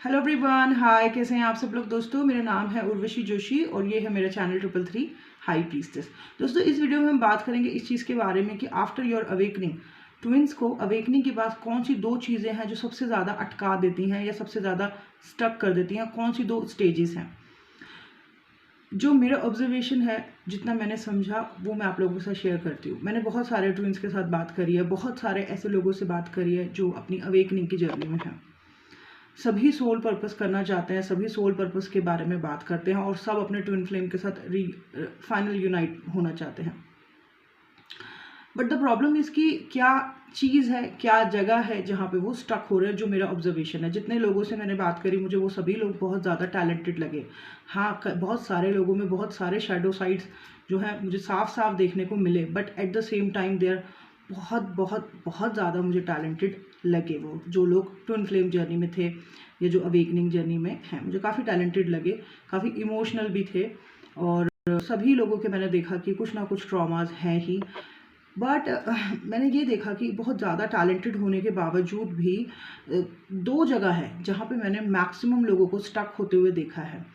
Hello everyone, हाय, कैसे हैं आप सब लोग। दोस्तों, मेरा नाम है उर्वशी जोशी और ये है मेरा चैनल 333 हाई प्रीस्टेस। दोस्तों, इस वीडियो में हम बात करेंगे इस चीज़ के बारे में कि आफ्टर योर अवेकनिंग, ट्विंस को अवेकनिंग के बाद कौन सी दो चीज़ें हैं जो सबसे ज़्यादा अटका देती हैं या सबसे ज़्यादा स्टक कर देती हैं। कौन सी दो स्टेजेस हैं जो मेरा ऑब्जर्वेशन है, जितना मैंने समझा वो मैं आप लोगों के साथ शेयर करती हूँ। मैंने बहुत सारे ट्विंस के साथ बात करी है, बहुत सारे ऐसे लोगों से बात करी है जो अपनी अवेकनिंग की जर्नी में हैं। सभी सोल पर्पस करना चाहते हैं, सभी सोल पर्पस के बारे में बात करते हैं और सब अपने ट्विन फ्लेम के साथ फाइनल यूनाइट होना चाहते हैं। बट द प्रॉब्लम इसकी क्या चीज़ है, क्या जगह है जहाँ पे वो स्टक हो रहे हैं। जो मेरा ऑब्जर्वेशन है, जितने लोगों से मैंने बात करी, मुझे वो सभी लोग बहुत ज़्यादा टैलेंटेड लगे। हाँ, बहुत सारे लोगों में बहुत सारे शैडो साइड्स जो है मुझे साफ साफ देखने को मिले, but at the same time there बहुत बहुत बहुत ज़्यादा मुझे टैलेंटेड लगे। वो जो लोग ट्विन फ्लेम जर्नी में थे या जो अवेकनिंग जर्नी में हैं, मुझे काफ़ी टैलेंटेड लगे, काफ़ी इमोशनल भी थे। और सभी लोगों के मैंने देखा कि कुछ ना कुछ ट्रॉमाज हैं ही। बट मैंने ये देखा कि बहुत ज़्यादा टैलेंटेड होने के बावजूद भी दो जगह है जहाँ पे मैंने मैक्सिमम लोगों को स्टक होते हुए देखा है।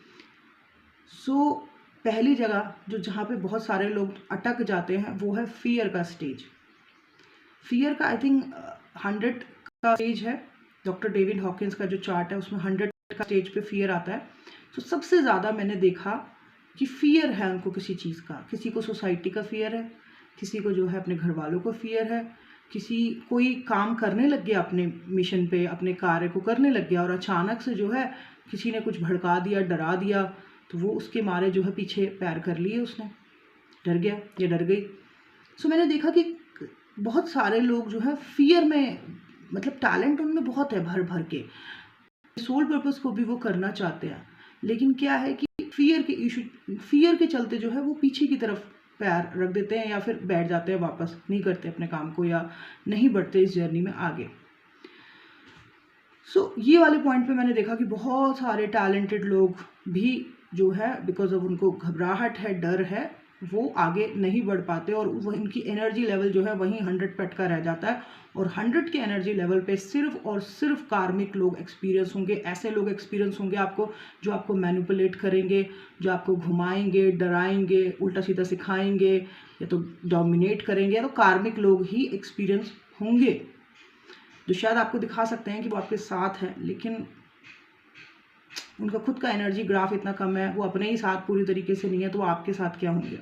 पहली जगह जो जहाँ पे बहुत सारे लोग अटक जाते हैं वो है फियर का स्टेज। फियर का आई थिंक 100 का स्टेज है। डॉक्टर डेविड हॉकिंस का जो चार्ट है उसमें 100 का स्टेज पे फियर आता है। तो सबसे ज़्यादा मैंने देखा कि फियर है उनको किसी चीज़ का। किसी को सोसाइटी का फियर है, किसी को जो है अपने घर वालों को फियर है, किसी कोई काम करने लग गया अपने मिशन पे, अपने कार्य को करने लग गया और अचानक से जो है किसी ने कुछ भड़का दिया, डरा दिया, तो वो उसके मारे जो है पीछे पैर कर लिए, उसने डर गया या डर गई। मैंने देखा कि बहुत सारे लोग जो है फियर में, मतलब टैलेंट उनमें बहुत है भर भर के, सोल पर्पस को भी वो करना चाहते हैं, लेकिन क्या है कि फियर के चलते जो है वो पीछे की तरफ पैर रख देते हैं या फिर बैठ जाते हैं, वापस नहीं करते अपने काम को या नहीं बढ़ते इस जर्नी में आगे। ये वाले पॉइंट पे मैंने देखा कि बहुत सारे टैलेंटेड लोग भी जो है बिकॉज ऑफ उनको घबराहट है, डर है, वो आगे नहीं बढ़ पाते और वो इनकी एनर्जी लेवल जो है वहीं 100 पे अटका रह जाता है। और 100 के एनर्जी लेवल पे सिर्फ और सिर्फ कार्मिक लोग एक्सपीरियंस होंगे। ऐसे लोग एक्सपीरियंस होंगे आपको जो आपको मैनिपुलेट करेंगे, जो आपको घुमाएंगे, डराएंगे, उल्टा सीधा सिखाएंगे या तो डोमिनेट करेंगे। तो कार्मिक लोग ही एक्सपीरियंस होंगे जो शायद आपको दिखा सकते हैं कि वो आपके साथ है, लेकिन उनका खुद का एनर्जी ग्राफ इतना कम है, वो अपने ही साथ पूरी तरीके से नहीं है, तो वो आपके साथ क्या होंगे।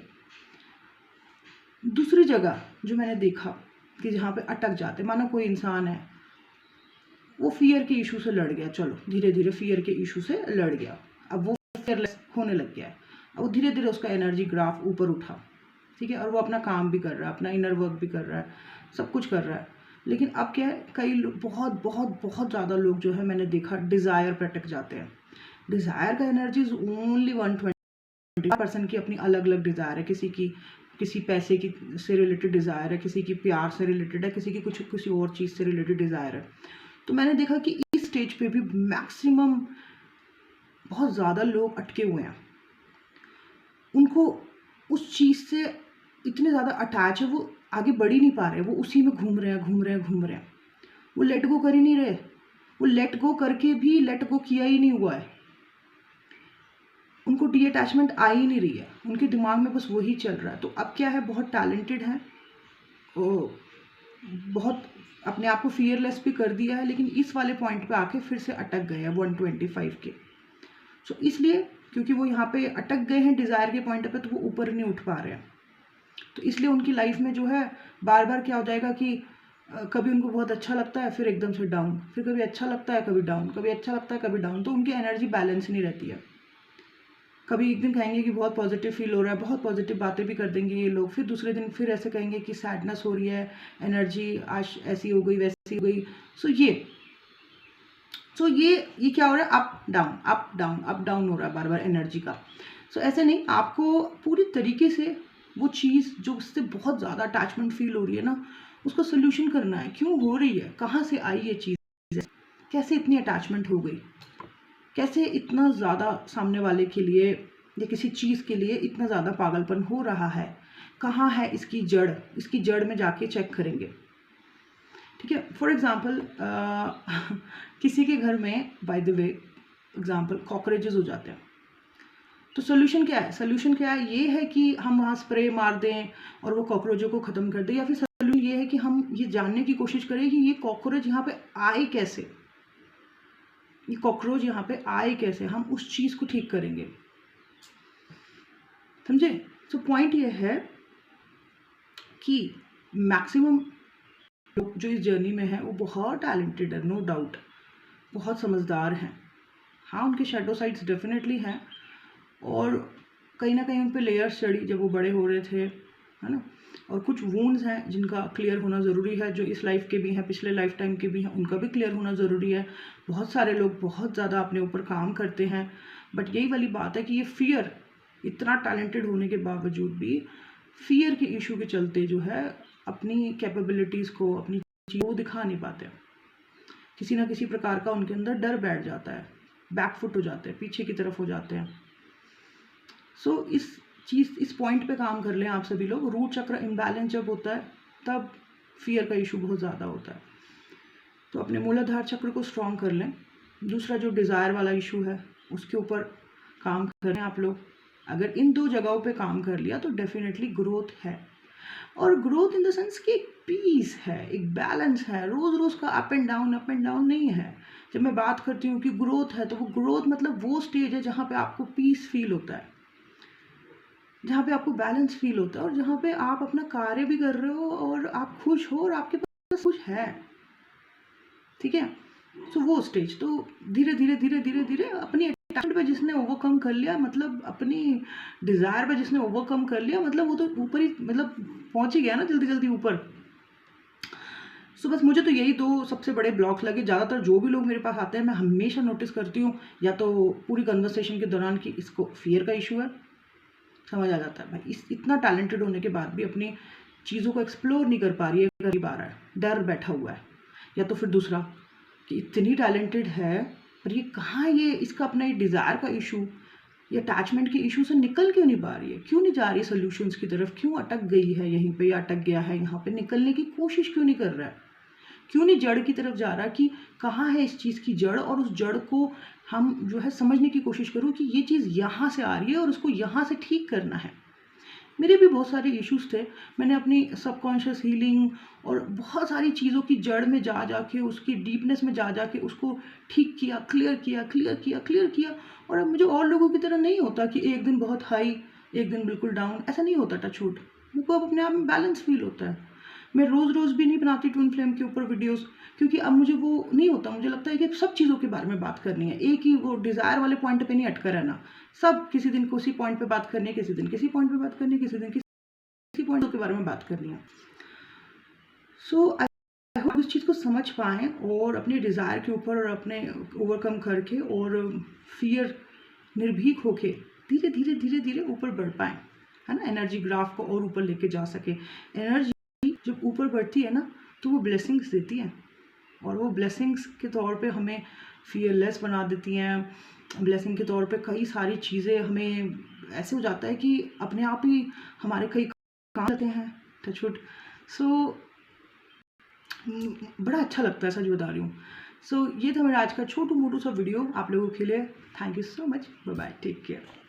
दूसरी जगह जो मैंने देखा कि जहाँ पे अटक जाते, मानो कोई इंसान है, वो फियर के इशू से लड़ गया, चलो धीरे धीरे फियर के इशू से लड़ गया, अब वो फियरलेस होने लग गया है, अब वो धीरे धीरे उसका एनर्जी ग्राफ ऊपर उठा, ठीक है, और वो अपना काम भी कर रहा है, अपना इनर वर्क भी कर रहा है, सब कुछ कर रहा है। लेकिन अब क्या है, कई बहुत बहुत बहुत ज़्यादा लोग जो है मैंने देखा डिज़ायर पर अटक जाते हैं। डिज़ायर का एनर्जी इज ओनली 120% की अपनी अलग अलग डिज़ायर है। किसी पैसे की से रिलेटेड डिज़ायर है, किसी की प्यार से रिलेटेड है, किसी की किसी और चीज़ से रिलेटेड डिज़ायर है। तो मैंने देखा कि इस स्टेज पे भी मैक्सिमम बहुत ज़्यादा लोग अटके हुए हैं। उनको उस चीज़ से इतने ज़्यादा अटैच है, वो आगे बढ़ ही नहीं पा रहे, वो उसी में घूम रहे हैं, वो लेट गो कर ही नहीं रहे। वो लेट गो करके भी लेट गो किया ही नहीं हुआ है, उनको डी अटैचमेंट आ ही नहीं रही है, उनके दिमाग में बस वही चल रहा है। तो अब क्या है, बहुत टैलेंटेड हैं, बहुत अपने आप को फियरलेस भी कर दिया है, लेकिन इस वाले पॉइंट पे आके फिर से अटक गए हैं 125 के। इसलिए क्योंकि वो यहाँ पे अटक गए हैं डिज़ायर के पॉइंट पे, तो वो ऊपर नहीं उठ पा रहे हैं। तो इसलिए उनकी लाइफ में जो है बार बार क्या हो जाएगा कि कभी उनको बहुत अच्छा लगता है, फिर एकदम से डाउन, फिर कभी अच्छा लगता है, कभी डाउन, कभी अच्छा लगता है, कभी डाउन। तो उनकी एनर्जी बैलेंस नहीं रहती है। कभी एक दिन कहेंगे कि बहुत पॉजिटिव फील हो रहा है, बहुत पॉजिटिव बातें भी कर देंगे ये लोग, फिर दूसरे दिन फिर ऐसे कहेंगे कि सैडनेस हो रही है, एनर्जी आज ऐसी हो गई, वैसी हो गई। ये क्या हो रहा है, up down up down up down हो रहा है बार बार एनर्जी का। ऐसे नहीं, आपको पूरी तरीके से वो चीज़ जो उससे बहुत ज़्यादा अटैचमेंट फील हो रही है ना, उसका सोल्यूशन करना है। क्यों हो रही है, कहाँ से आई ये चीज़, कैसे इतनी अटैचमेंट हो गई, कैसे इतना ज़्यादा सामने वाले के लिए या किसी चीज़ के लिए इतना ज़्यादा पागलपन हो रहा है, कहाँ है इसकी जड़ में जाके चेक करेंगे। ठीक है, फॉर एग्ज़ाम्पल किसी के घर में, by the way, example cockroaches हो जाते हैं। तो सोल्यूशन क्या है? सोल्यूशन क्या है? ये है कि हम वहाँ स्प्रे मार दें और वो कॉकरोचों को ख़त्म कर दें, या फिर सोल्यूशन ये है कि हम ये जानने की कोशिश करें कि ये कॉकरोच यहाँ पे आए कैसे, ये कॉकरोच यहाँ पे आए कैसे, हम उस चीज़ को ठीक करेंगे। समझे? सो पॉइंट ये है कि मैक्सिमम लोग जो इस जर्नी में हैं वो बहुत टैलेंटेड है, नो डाउट, बहुत समझदार हैं। हाँ, उनके शैडो साइड्स डेफिनेटली हैं, और कहीं ना कहीं उन पे लेयर्स चढ़ी जब वो बड़े हो रहे थे, है ना। और कुछ वूंड्स हैं जिनका क्लियर होना ज़रूरी है, जो इस लाइफ के भी हैं, पिछले लाइफ टाइम के भी हैं, उनका भी क्लियर होना ज़रूरी है। बहुत सारे लोग बहुत ज़्यादा अपने ऊपर काम करते हैं, बट यही वाली बात है कि ये फियर, इतना टैलेंटेड होने के बावजूद भी फियर के इशू के चलते जो है अपनी कैपेबिलिटीज़ को, अपनी चीज़ों को दिखा नहीं पाते। किसी ना किसी प्रकार का उनके अंदर डर बैठ जाता है, बैकफुट हो जाते हैं, पीछे की तरफ हो जाते हैं। सो इस पॉइंट पे काम कर लें आप सभी लोग। रूट चक्र इम्बैलेंस जब होता है तब फियर का इशू बहुत ज़्यादा होता है। तो अपने मूलाधार चक्र को स्ट्रॉन्ग कर लें। दूसरा जो डिज़ायर वाला इशू है उसके ऊपर काम करें आप लोग। अगर इन 2 जगहों पे काम कर लिया तो डेफिनेटली ग्रोथ है, और ग्रोथ इन द सेंस कि एक पीस है, एक बैलेंस है। रोज़ रोज़ का अप एंड डाउन नहीं है। जब मैं बात करती हूँ कि ग्रोथ है, तो वो ग्रोथ मतलब वो स्टेज है जहाँ पे आपको पीस फील होता है, जहाँ पे आपको बैलेंस फील होता है, और जहाँ पे आप अपना कार्य भी कर रहे हो और आप खुश हो और आपके पास कुछ है। ठीक है? सो वो स्टेज तो धीरे धीरे अपनी अटैचमेंट पे जिसने ओवरकम कर लिया, मतलब अपनी डिज़ायर पे जिसने ओवरकम कर लिया, मतलब वो तो ऊपर ही, मतलब पहुंच ही गया ना जल्दी ऊपर। सो बस मुझे तो यही 2 सबसे बड़े ब्लॉक्स लगे। ज़्यादातर जो भी लोग मेरे पास आते हैं, मैं हमेशा नोटिस करती हूँ, या तो पूरी कन्वर्सेशन के दौरान कि इसको फियर का इशू है, समझ आ जाता है भाई इतना टैलेंटेड होने के बाद भी अपनी चीज़ों को एक्सप्लोर नहीं कर पा रही है, करीब आ रहा है, डर बैठा हुआ है। या तो फिर दूसरा कि इतनी टैलेंटेड है पर ये कहाँ, ये इसका अपना ये डिज़ायर का इशू या अटैचमेंट के इशू से निकल क्यों नहीं पा रही है, क्यों नहीं जा रही सोल्यूशंस की तरफ, क्यों अटक गई है यहीं पे, या अटक गया है यहाँ पे, निकलने की कोशिश क्यों नहीं कर रहा है, क्यों नहीं जड़ की तरफ जा रहा कि कहाँ है इस चीज़ की जड़, और उस जड़ को हम जो है समझने की कोशिश करूँ कि ये चीज़ यहाँ से आ रही है और उसको यहाँ से ठीक करना है। मेरे भी बहुत सारे इश्यूज़ थे। मैंने अपनी सबकॉन्शियस हीलिंग और बहुत सारी चीज़ों की जड़ में जा के, उसकी डीपनेस में जा के उसको ठीक किया, क्लियर किया। और अब मुझे और लोगों की तरह नहीं होता कि एक दिन बहुत हाई, एक दिन बिल्कुल डाउन, ऐसा नहीं होता। टच वुड, मेरे को अब अपने आप में बैलेंस फील होता है। मैं रोज़ भी नहीं बनाती ट्विन फ्लेम के ऊपर वीडियोस, क्योंकि अब मुझे वो नहीं होता। मुझे लगता है कि सब चीज़ों के बारे में बात करनी है, एक ही वो डिज़ायर वाले पॉइंट पे नहीं अटका रहना। सब किसी दिन किसी पॉइंट पे बात करनी है, किसी दिन किसी पॉइंट पे बात करनी है, किसी दिन किसी पॉइंट के बारे में बात करनी है। सो आई होप इस चीज़ को समझ पाएँ और अपने डिज़ायर के ऊपर और अपने ओवरकम करके और फियर निर्भीक होके धीरे ऊपर बढ़ पाएँ, है ना। एनर्जी ग्राफ को और ऊपर लेके जा सके। एनर्जी जब ऊपर बढ़ती है ना तो वो ब्लेसिंग्स देती है, और वो ब्लेसिंग्स के तौर पे हमें फियरलेस बना देती हैं। ब्लेसिंग के तौर पे कई सारी चीज़ें हमें ऐसे हो जाता है कि अपने आप ही हमारे कई काम आते हैं, टच वुड। सो बड़ा अच्छा लगता है, सच बता रही हूँ। सो ये था मेरा आज का छोटू मोटू सा वीडियो आप लोगों के लिए। Thank you so much, bye bye, take care.